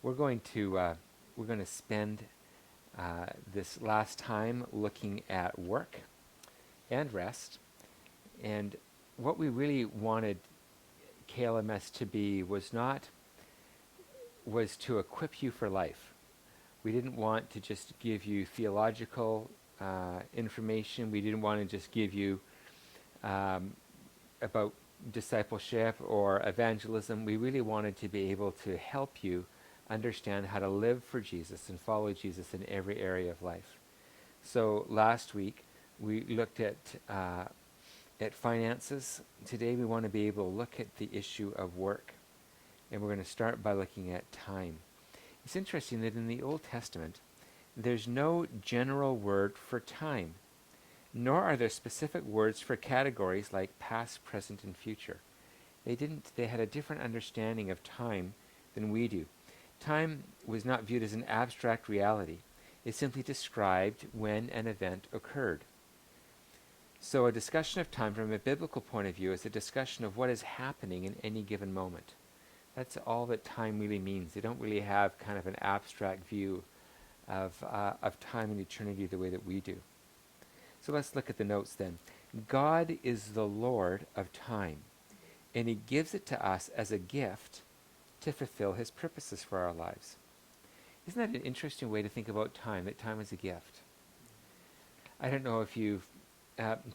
We're going to spend this last time looking at work and rest, and what we really wanted KLMS to be was to equip you for life. We didn't want to just give you theological information. We didn't want to just give you um, about discipleship or evangelism. We really wanted to be able to help you understand how to live for Jesus and follow Jesus in every area of life. So last week we looked at finances. Today we want to be able to look at the issue of work, and we're going to start by looking at time. It's interesting that in the Old Testament there's no general word for time, nor are there specific words for categories like past, present, and future. They had a different understanding of time than we do. Time was not viewed as an abstract reality. It simply described when an event occurred. So a discussion of time from a biblical point of view is a discussion of what is happening in any given moment. That's all that time really means. They don't really have kind of an abstract view of time and eternity the way that we do. So let's look at the notes then. God is the Lord of time, and he gives it to us as a gift to fulfill his purposes for our lives. Isn't that an interesting way to think about time, that time is a gift? I don't know if you've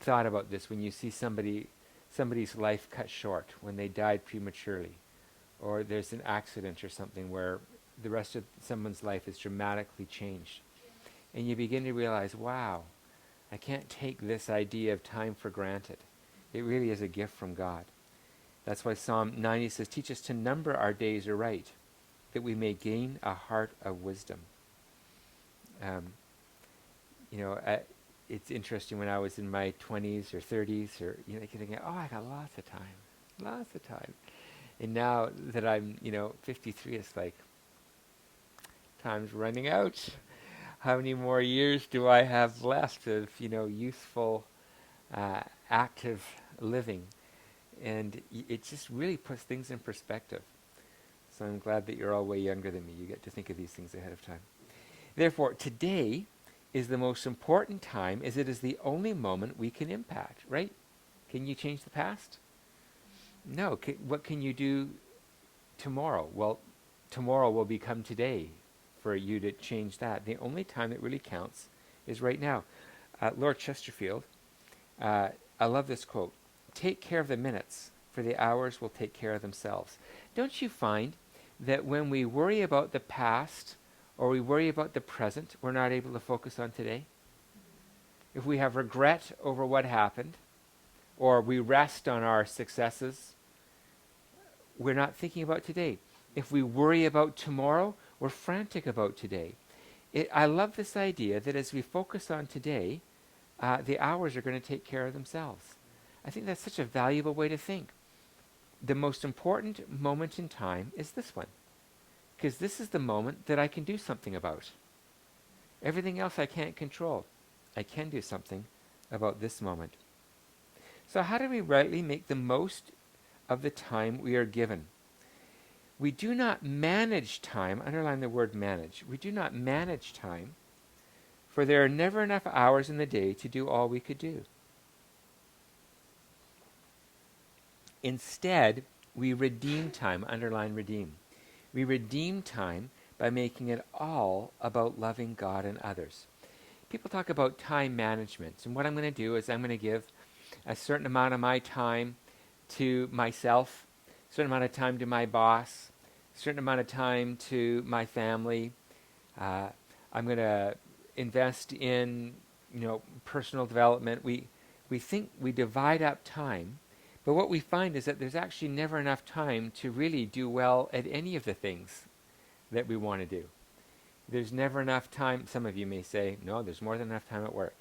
thought about this when you see somebody's life cut short, when they died prematurely, or there's an accident or something where the rest of someone's life is dramatically changed. And you begin to realize, wow, I can't take this idea of time for granted. It really is a gift from God. That's why Psalm 90 says, teach us to number our days aright, that we may gain a heart of wisdom. It's interesting when I was in my 20s or 30s, or thinking, oh, I got lots of time. And now that I'm 53, it's like time's running out. How many more years do I have left of youthful, active living? And it just really puts things in perspective. So I'm glad that you're all way younger than me. You get to think of these things ahead of time. Therefore, today is the most important time, as it is the only moment we can impact, right? Can you change the past? No. What can you do tomorrow? Well, tomorrow will become today for you to change that. The only time that really counts is right now. Lord Chesterfield, I love this quote, take care of the minutes, for the hours will take care of themselves. Don't you find that when we worry about the past or we worry about the present, we're not able to focus on today? If we have regret over what happened, or we rest on our successes, we're not thinking about today. If we worry about tomorrow, we're frantic about today. I love this idea that as we focus on today, the hours are going to take care of themselves. I think that's such a valuable way to think. The most important moment in time is this one, because this is the moment that I can do something about. Everything else I can't control. I can do something about this moment. So how do we rightly make the most of the time we are given? We do not manage time, underline the word manage. We do not manage time, for there are never enough hours in the day to do all we could do. Instead, we redeem time, underline redeem. We redeem time by making it all about loving God and others. People talk about time management, and what I'm going to do is I'm going to give a certain amount of my time to myself, a certain amount of time to my boss, a certain amount of time to my family. I'm going to invest in, personal development. We think we divide up time, but what we find is that there's actually never enough time to really do well at any of the things that we want to do. There's never enough time. Some of you may say, no, there's more than enough time at work.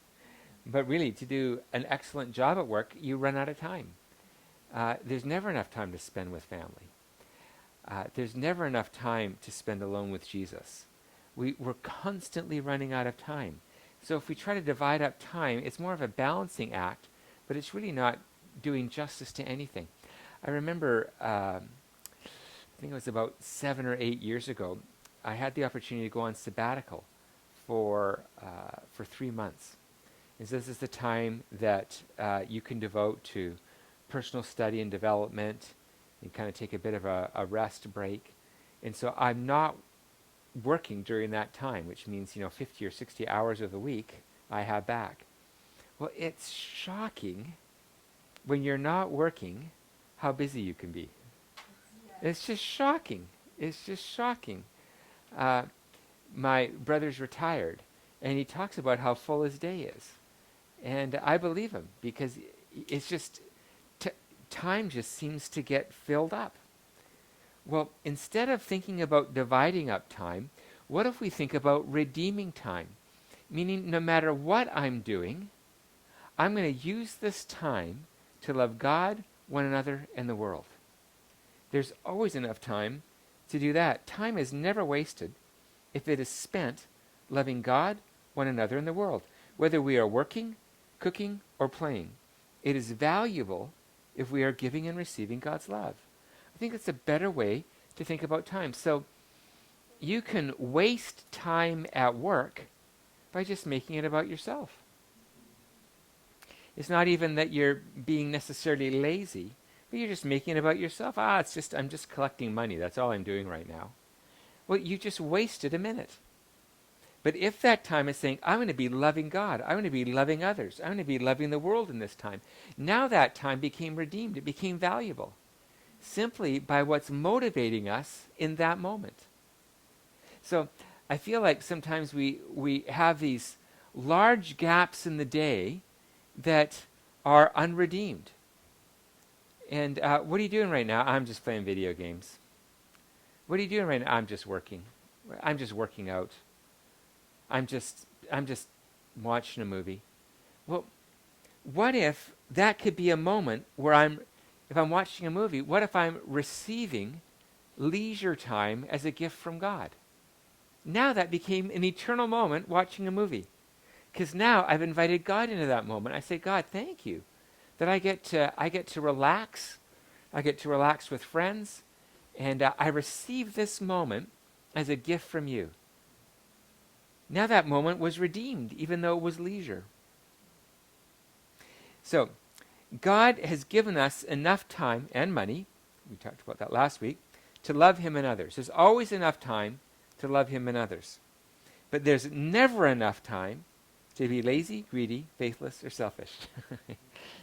But really, to do an excellent job at work, you run out of time. There's never enough time to spend with family. There's never enough time to spend alone with Jesus. We're constantly running out of time. So if we try to divide up time, it's more of a balancing act, but it's really not doing justice to anything. I remember, I think it was about 7 or 8 years ago, I had the opportunity to go on sabbatical for 3 months. And so this is the time that you can devote to personal study and development and kind of take a bit of a rest break. And so I'm not working during that time, which means, 50 or 60 hours of the week I have back. Well, it's shocking when you're not working how busy you can be. It's just shocking. It's just shocking. My brother's retired, and he talks about how full his day is. And I believe him, because it's just, time just seems to get filled up. Well, instead of thinking about dividing up time, what if we think about redeeming time? Meaning, no matter what I'm doing, I'm going to use this time to love God, one another, and the world. There's always enough time to do that. Time is never wasted if it is spent loving God, one another, and the world. Whether we are working, cooking, or playing, it is valuable if we are giving and receiving God's love. I think it's a better way to think about time. So you can waste time at work by just making it about yourself. It's not even that you're being necessarily lazy, but you're just making it about yourself. I'm just collecting money. That's all I'm doing right now. Well, you just wasted a minute. But if that time is saying, I'm going to be loving God, I'm going to be loving others, I'm going to be loving the world in this time, now that time became redeemed. It became valuable simply by what's motivating us in that moment. So I feel like sometimes we have these large gaps in the day that are unredeemed. And what are you doing right now? I'm just playing video games. What are you doing right now? I'm just working. I'm just working out. I'm just watching a movie. Well, what if that could be a moment where if I'm watching a movie, what if I'm receiving leisure time as a gift from God? Now that became an eternal moment watching a movie. Because now I've invited God into that moment. I say, God, thank you that I get to relax. I get to relax with friends. And I receive this moment as a gift from you. Now that moment was redeemed, even though it was leisure. So, God has given us enough time and money, we talked about that last week, to love him and others. There's always enough time to love him and others. But there's never enough time to be lazy, greedy, faithless, or selfish.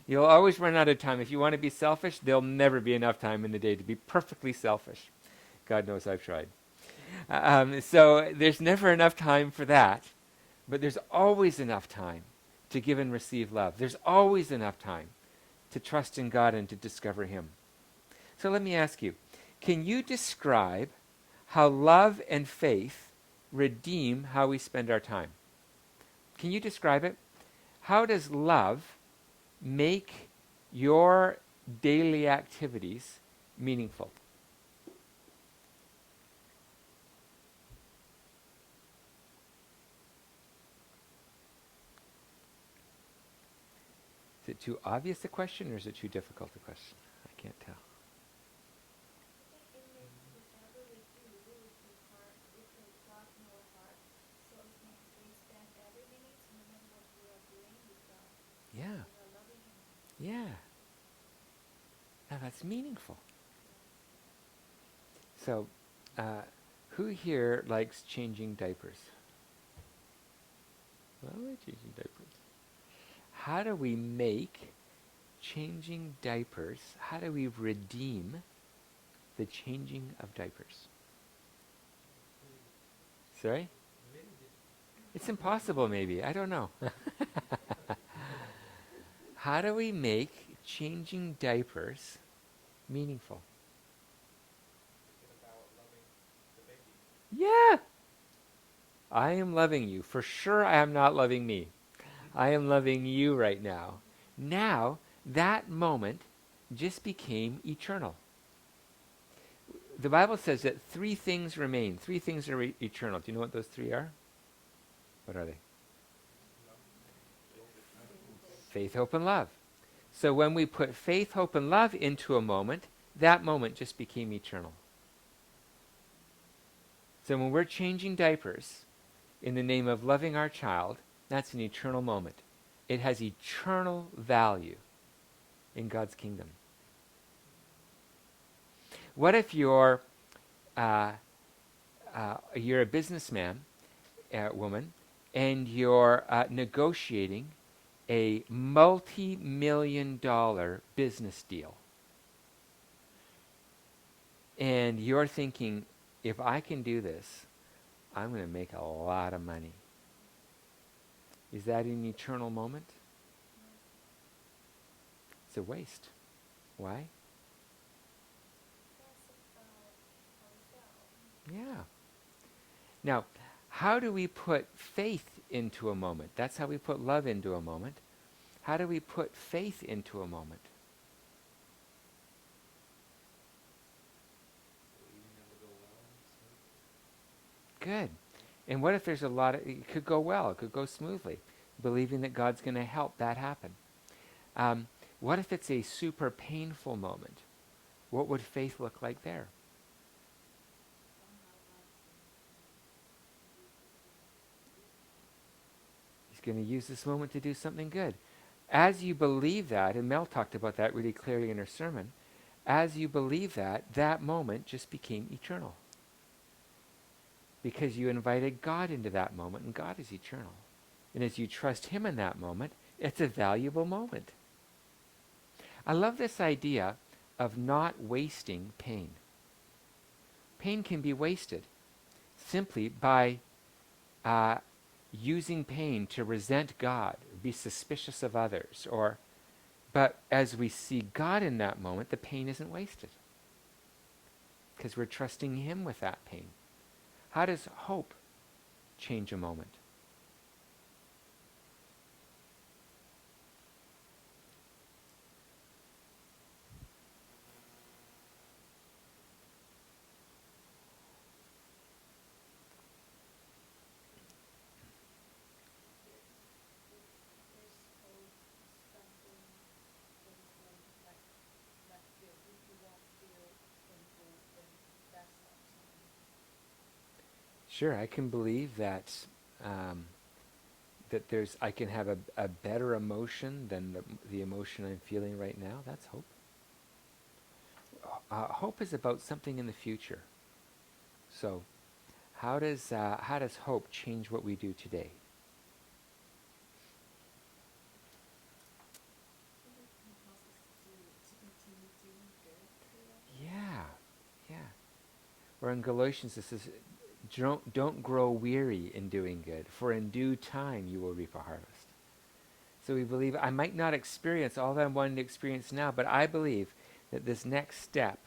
You'll always run out of time. If you want to be selfish, there'll never be enough time in the day to be perfectly selfish. God knows I've tried. So there's never enough time for that. But there's always enough time to give and receive love. There's always enough time to trust in God and to discover him. So let me ask you, can you describe how love and faith redeem how we spend our time? Can you describe it? How does love make your daily activities meaningful? Is it too obvious a question, or is it too difficult a question? I can't tell. Yeah. Yeah. Now that's meaningful. So, who here likes changing diapers? Well, I like changing diapers. How do we make changing diapers, how do we redeem the changing of diapers? Sorry? It's impossible, maybe. I don't know. How do we make changing diapers meaningful? Yeah. I am loving you. For sure I am not loving me. I am loving you right now. Now, that moment just became eternal. The Bible says that 3 things remain. 3 things are eternal. Do you know what those 3 are? What are they? Faith, hope, and love. So when we put faith, hope, and love into a moment, that moment just became eternal. So when we're changing diapers in the name of loving our child, that's an eternal moment. It has eternal value in God's kingdom. What if uh, you're a businessman, woman, and you're negotiating a multi-million-dollar business deal, and you're thinking, if I can do this, I'm going to make a lot of money. Is that an eternal moment? It's a waste. Why? Yeah. Now, how do we put faith into a moment? That's how we put love into a moment. How do we put faith into a moment? Good. And what if there's a lot of, it could go well, it could go smoothly, believing that God's going to help that happen. What if it's a super painful moment? What would faith look like there? He's going to use this moment to do something good. As you believe that, and Mel talked about that really clearly in her sermon, as you believe that, that moment just became eternal. Because you invited God into that moment, and God is eternal. And as you trust Him in that moment, it's a valuable moment. I love this idea of not wasting pain. Pain can be wasted simply by using pain to resent God, be suspicious of others, but as we see God in that moment, the pain isn't wasted because we're trusting Him with that pain. How does hope change a moment? Sure, I can believe that I can have a better emotion than the emotion I'm feeling right now. That's hope. Hope is about something in the future. So, how does hope change what we do today? Yeah, yeah. Or in Galatians, it says, don't grow weary in doing good, for in due time you will reap a harvest. So we believe, I might not experience all that I'm wanting to experience now, but I believe that this next step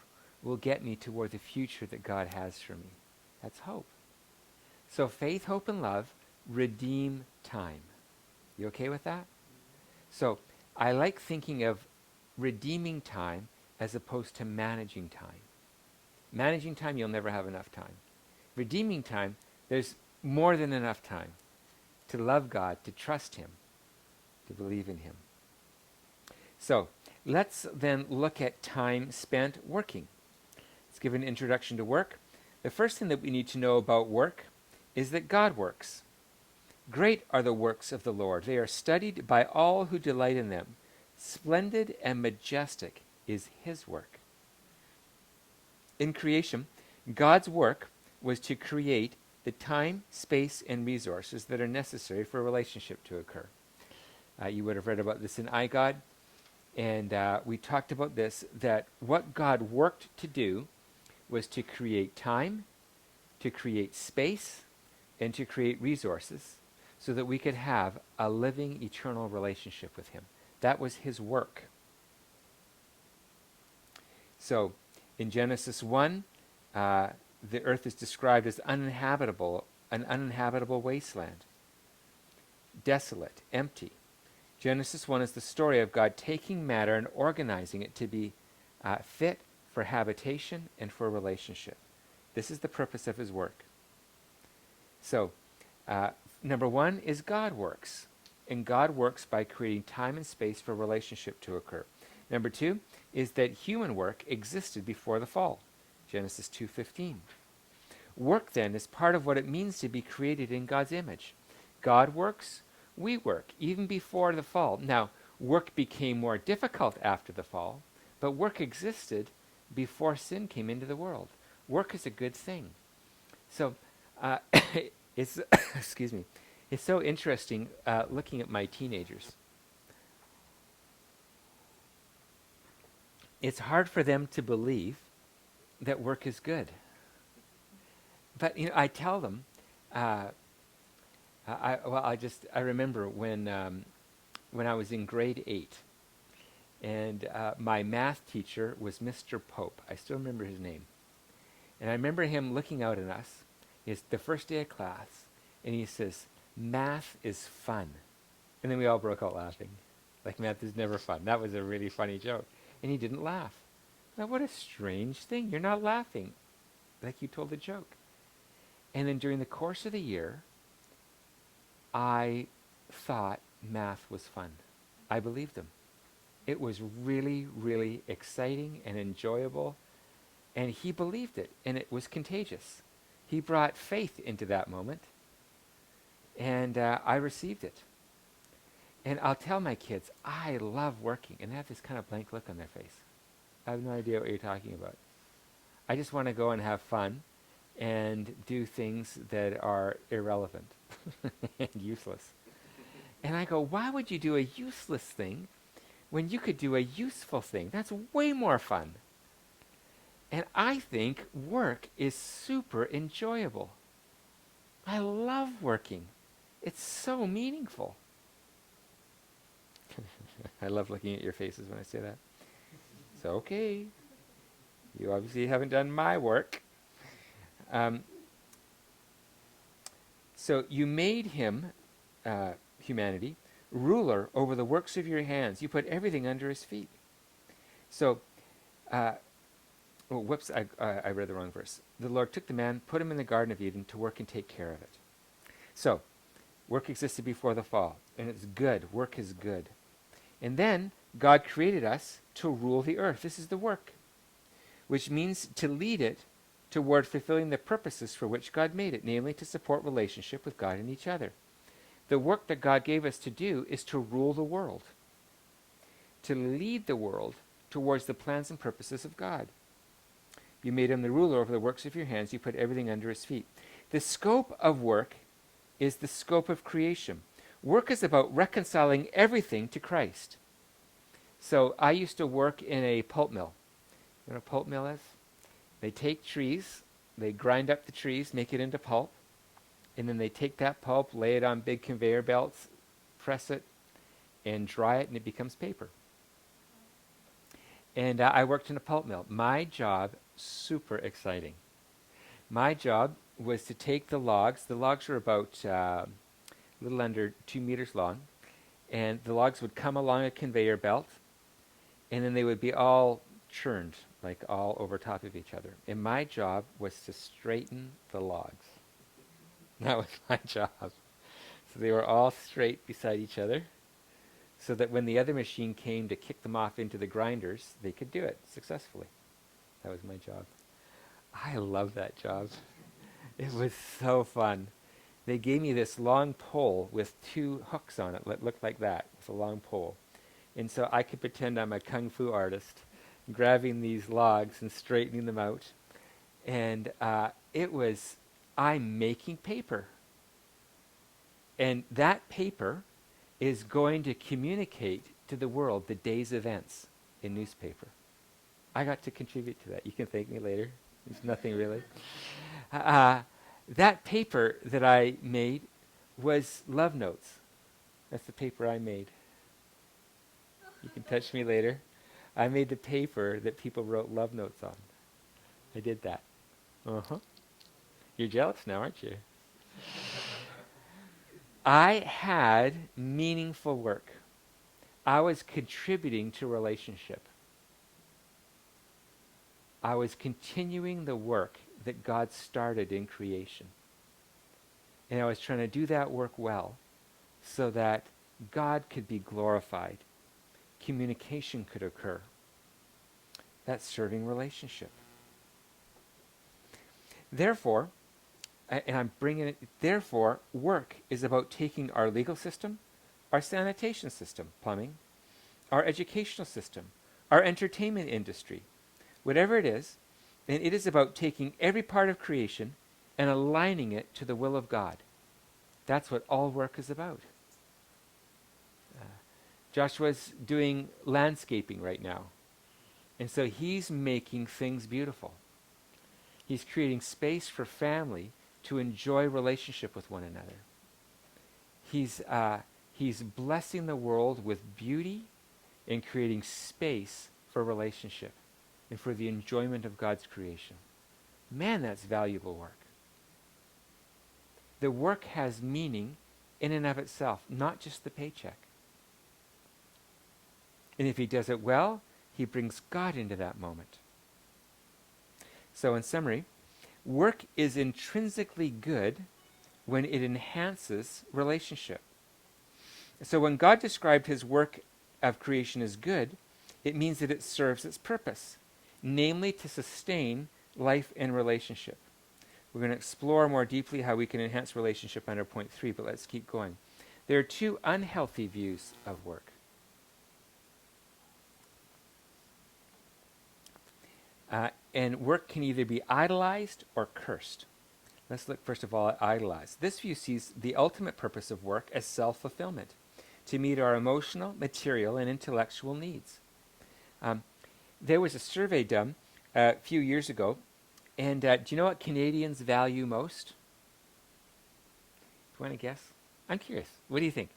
will get me toward the future that God has for me. That's hope. So faith, hope, and love redeem time. You okay with that? So I like thinking of redeeming time as opposed to managing time. Managing time, you'll never have enough time. Redeeming time, there's more than enough time to love God, to trust Him, to believe in Him. So let's then look at time spent working. Let's give an introduction to work. The first thing that we need to know about work is that God works. Great are the works of the Lord. They are studied by all who delight in them. Splendid and majestic is His work. In creation, God's work was to create the time, space, and resources that are necessary for a relationship to occur. You would have read about this in iGod, and we talked about this, that what God worked to do was to create time, to create space, and to create resources so that we could have a living, eternal relationship with Him. That was His work. So, in Genesis 1, the earth is described as uninhabitable, an uninhabitable wasteland, desolate, empty. Genesis 1 is the story of God taking matter and organizing it to be fit for habitation and for relationship. This is the purpose of His work. So, number one is God works. And God works by creating time and space for relationship to occur. Number two is that human work existed before the fall. Genesis 2:15. Work then is part of what it means to be created in God's image. God works, we work, even before the fall. Now, work became more difficult after the fall, but work existed before sin came into the world. Work is a good thing. So, uh, it's excuse me. It's so interesting looking at my teenagers. It's hard for them to believe that work is good. But I tell them, uh, I remember when I was in grade 8, and my math teacher was Mr. Pope. I still remember his name, and I remember him looking out at us. It's the first day of class, and he says, "Math is fun," and then we all broke out laughing, like math is never fun. That was a really funny joke, and he didn't laugh. Now, what a strange thing! You're not laughing, like you told a joke. And then during the course of the year, I thought math was fun. I believed him. It was really, really exciting and enjoyable, and he believed it, and it was contagious. He brought faith into that moment, and I received it. And I'll tell my kids, I love working, and they have this kind of blank look on their face. I have no idea what you're talking about. I just want to go and have fun and do things that are irrelevant and useless. And I go, why would you do a useless thing when you could do a useful thing? That's way more fun. And I think work is super enjoyable. I love working. It's so meaningful. I love looking at your faces when I say that. It's okay. You obviously haven't done my work. So you made him, humanity, ruler over the works of your hands. You put everything under his feet. So, whoops, I read the wrong verse. The Lord took the man, put him in the Garden of Eden to work and take care of it. So, work existed before the fall, and it's good. Work is good. And then God created us to rule the earth. This is the work, which means to lead it toward fulfilling the purposes for which God made it, namely to support relationship with God and each other. The work that God gave us to do is to rule the world, to lead the world towards the plans and purposes of God. You made him the ruler over the works of your hands. You put everything under his feet. The scope of work is the scope of creation. Work is about reconciling everything to Christ. So I used to work in a pulp mill. You know what a pulp mill is? They take trees, they grind up the trees, make it into pulp, and then they take that pulp, lay it on big conveyor belts, press it, and dry it, and it becomes paper. And I worked in a pulp mill. My job, super exciting. My job was to take the logs. The logs were about a little under 2 meters long, and the logs would come along a conveyor belt, and then they would be all churned, like all over top of each other. And my job was to straighten the logs. That was my job. So they were all straight beside each other, so that when the other machine came to kick them off into the grinders, they could do it successfully. That was my job. I love that job. It was so fun. They gave me this long pole with 2 hooks on it that looked like that, with a long pole. And so I could pretend I'm a kung fu artist, grabbing these logs and straightening them out. And I'm making paper. And that paper is going to communicate to the world the day's events in newspaper. I got to contribute to that. You can thank me later. There's nothing really. That paper that I made was love notes. That's the paper I made. You can touch me later. I made the paper that people wrote love notes on. I did that. Uh-huh. You're jealous now, aren't you? I had meaningful work. I was contributing to relationship. I was continuing the work that God started in creation. And I was trying to do that work well so that God could be glorified. Communication could occur. That's serving relationship. Therefore, And I'm bringing it, therefore, work is about taking our legal system, our sanitation system, plumbing, our educational system, our entertainment industry, whatever it is, and it is about taking every part of creation and aligning it to the will of God. That's what all work is about. Joshua's doing landscaping right now. And so he's making things beautiful. He's creating space for family to enjoy relationship with one another. He's blessing the world with beauty and creating space for relationship and for the enjoyment of God's creation. Man, that's valuable work. The work has meaning in and of itself, not just the paycheck. And if he does it well, he brings God into that moment. So in summary, work is intrinsically good when it enhances relationship. So when God described his work of creation as good, it means that it serves its purpose, namely to sustain life and relationship. We're going to explore more deeply how we can enhance relationship under point 3, but let's keep going. There are two unhealthy views of work. And work can either be idolized or cursed. Let's look first of all at idolized. This view sees the ultimate purpose of work as self-fulfillment, to meet our emotional, material, and intellectual needs. There was a survey done a few years ago, and do you know what Canadians value most? Do you want to guess? I'm curious. What do you think?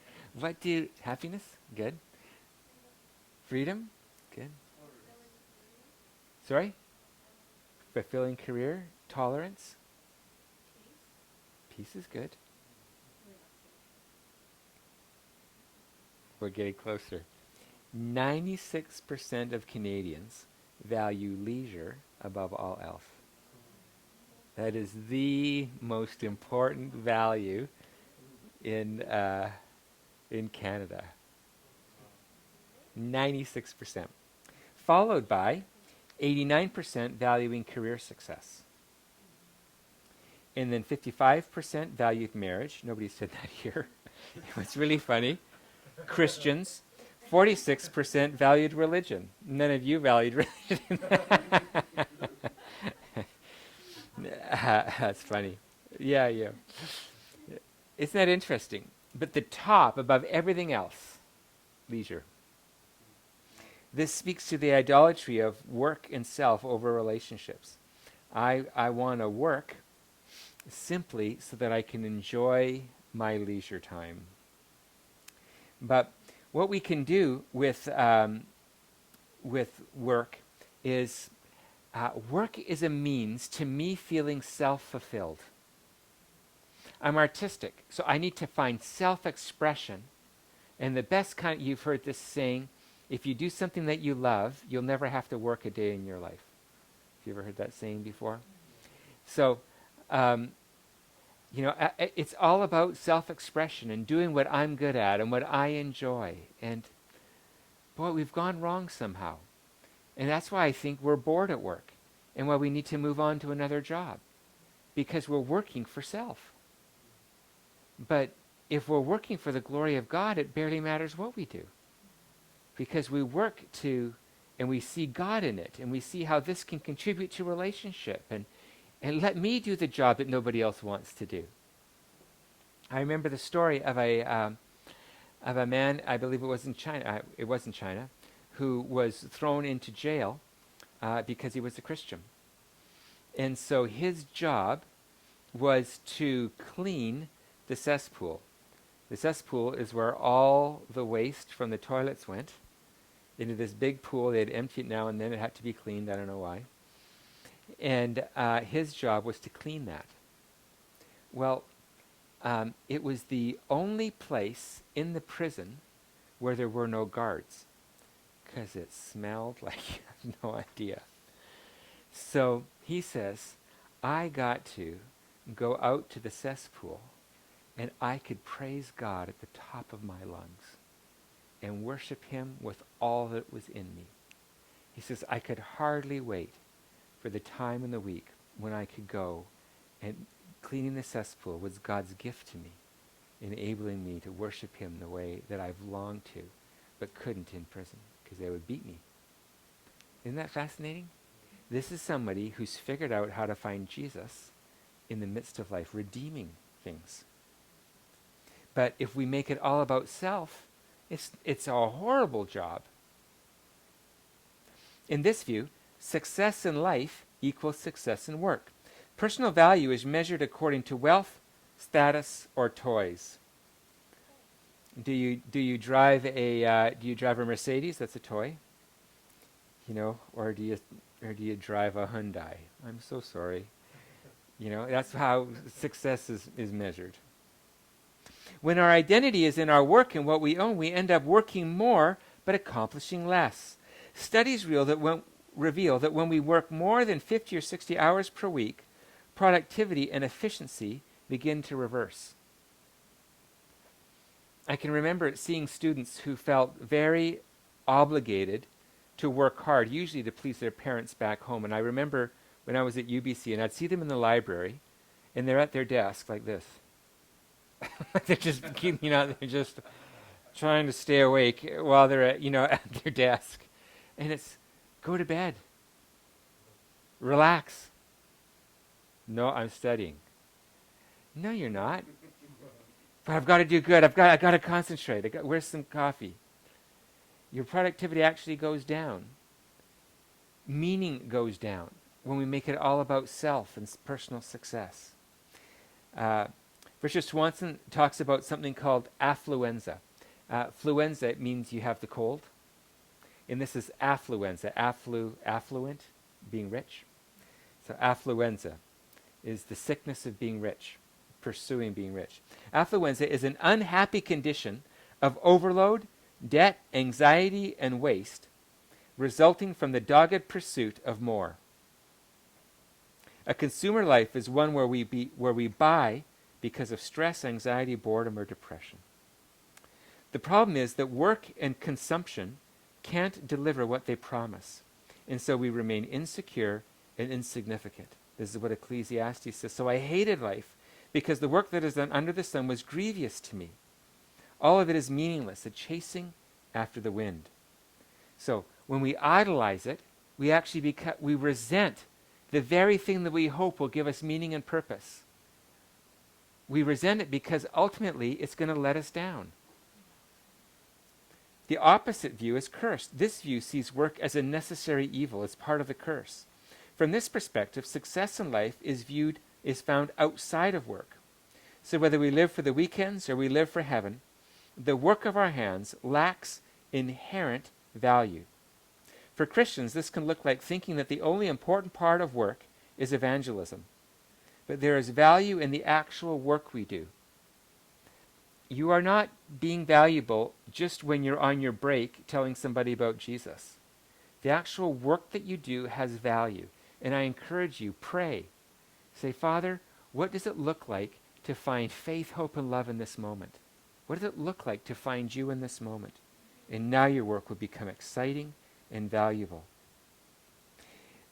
Happiness? Good. Freedom? Good. Sorry? Fulfilling career? Tolerance? Peace is good. We're getting closer. 96% of Canadians value leisure above all else. That is the most important value in Canada. 96%. Followed by 89% valuing career success. And then 55% valued marriage. Nobody said that here. It's really funny. Christians. 46% valued religion. None of you valued religion. That's funny. Yeah. Isn't that interesting? But the top, above everything else, leisure. This speaks to the idolatry of work and self over relationships. I want to work simply so that I can enjoy my leisure time. But what we can do with work is work is a means to me feeling self-fulfilled. I'm artistic, so I need to find self-expression. And the best kind, you've heard this saying, if you do something that you love, you'll never have to work a day in your life. Have you ever heard that saying before? So, it's all about self-expression and doing what I'm good at and what I enjoy. And boy, we've gone wrong somehow. And that's why I think we're bored at work and why we need to move on to another job, because we're working for self. But if we're working for the glory of God, it barely matters what we do, because we work to, and we see God in it, and we see how this can contribute to relationship, and let me do the job that nobody else wants to do. I remember the story of a man, I believe it was in China, who was thrown into jail because he was a Christian. And so his job was to clean the cesspool. The cesspool is where all the waste from the toilets went into this big pool. They'd empty it now and then. It had to be cleaned. I don't know why. And his job was to clean that. Well, it was the only place in the prison where there were no guards, because it smelled like you have no idea. So he says, I got to go out to the cesspool, and I could praise God at the top of my lungs and worship him with all that was in me. He says, I could hardly wait for the time in the week when I could go and cleaning the cesspool was God's gift to me, enabling me to worship him the way that I've longed to, but couldn't in prison, because they would beat me. Isn't that fascinating? This is somebody who's figured out how to find Jesus in the midst of life, redeeming things. But if we make it all about self, it's a horrible job. In this view, success in life equals success in work. Personal value is measured according to wealth, status, or toys. Do you drive a Mercedes? That's a toy. Or do you drive a Hyundai? I'm so sorry. That's how success is measured. When our identity is in our work and what we own, we end up working more but accomplishing less. Studies reveal that when we work more than 50 or 60 hours per week, productivity and efficiency begin to reverse. I can remember seeing students who felt very obligated to work hard, usually to please their parents back home. And I remember when I was at UBC, and I'd see them in the library, and they're at their desk like this. They're just, they're just trying to stay awake while they're at their desk. And it's, go to bed. Relax. No, I'm studying. No, you're not. But I've got to do good. I've got to concentrate. Where's some coffee? Your productivity actually goes down. Meaning goes down when we make it all about self and personal success. Richard Swanson talks about something called affluenza. Fluenza means you have the cold. And this is affluenza, affluent, being rich. So affluenza is the sickness of being rich, pursuing being rich. Affluenza is an unhappy condition of overload, debt, anxiety, and waste, resulting from the dogged pursuit of more. A consumer life is one where we buy because of stress, anxiety, boredom, or depression. The problem is that work and consumption can't deliver what they promise, and so we remain insecure and insignificant. This is what Ecclesiastes says. So I hated life because the work that is done under the sun was grievous to me. All of it is meaningless, a chasing after the wind. So when we idolize it, we actually we resent the very thing that we hope will give us meaning and purpose. We resent it because ultimately it's going to let us down. The opposite view is cursed. This view sees work as a necessary evil, as part of the curse. From this perspective, success in life is found outside of work. So whether we live for the weekends or we live for heaven, the work of our hands lacks inherent value. For Christians, this can look like thinking that the only important part of work is evangelism. But there is value in the actual work we do. You are not being valuable just when you're on your break telling somebody about Jesus. The actual work that you do has value. And I encourage you, pray. Say, Father, what does it look like to find faith, hope, and love in this moment? What does it look like to find you in this moment? And now your work will become exciting and valuable.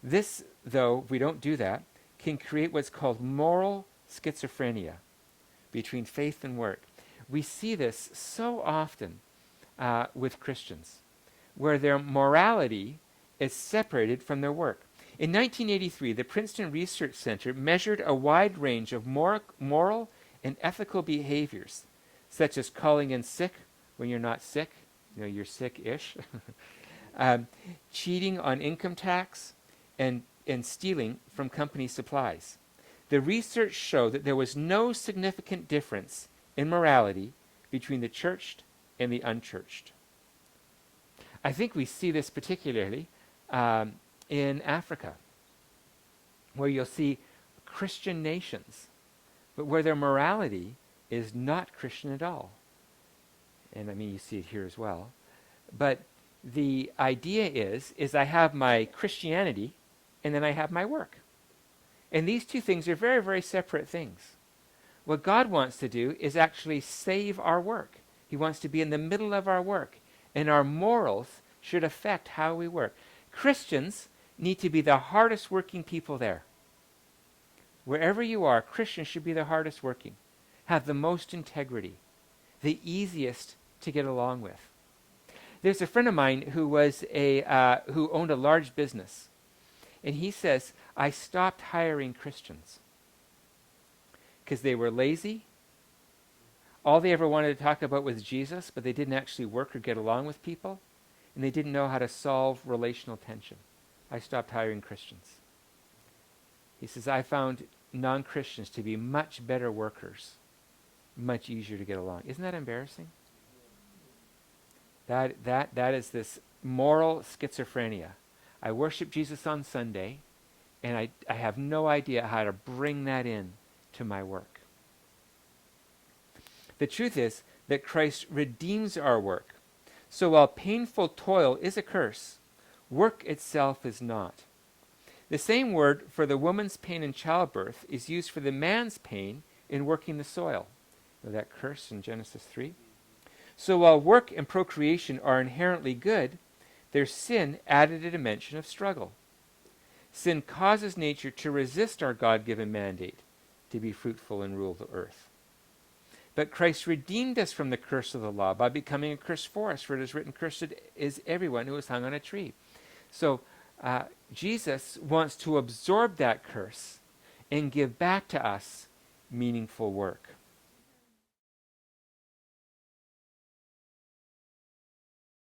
This, though, if we don't do that, can create what's called moral schizophrenia between faith and work. We see this so often with Christians, where their morality is separated from their work. In 1983, the Princeton Research Center measured a wide range of moral and ethical behaviors, such as calling in sick when you're not sick, you're sick-ish, cheating on income tax, and stealing from company supplies. The research showed that there was no significant difference in morality between the churched and the unchurched. I think we see this particularly in Africa, where you'll see Christian nations, but where their morality is not Christian at all. And I mean, you see it here as well. But the idea is I have my Christianity and then I have my work. And these two things are very, very separate things. What God wants to do is actually save our work. He wants to be in the middle of our work. And our morals should affect how we work. Christians need to be the hardest working people there. Wherever you are, Christians should be the hardest working, have the most integrity, the easiest to get along with. There's a friend of mine who who owned a large business, and he says, I stopped hiring Christians because they were lazy. All they ever wanted to talk about was Jesus, but they didn't actually work or get along with people, and they didn't know how to solve relational tension. I stopped hiring Christians. He says, I found non-Christians to be much better workers, much easier to get along. Isn't that embarrassing? That is this moral schizophrenia. I worship Jesus on Sunday, and I have no idea how to bring that in to my work. The truth is that Christ redeems our work. So while painful toil is a curse, work itself is not. The same word for the woman's pain in childbirth is used for the man's pain in working the soil. You know that curse in Genesis 3? So while work and procreation are inherently good, their sin added a dimension of struggle. Sin causes nature to resist our God-given mandate to be fruitful and rule the earth. But Christ redeemed us from the curse of the law by becoming a curse for us, for it is written, cursed is everyone who is hung on a tree. So Jesus wants to absorb that curse and give back to us meaningful work.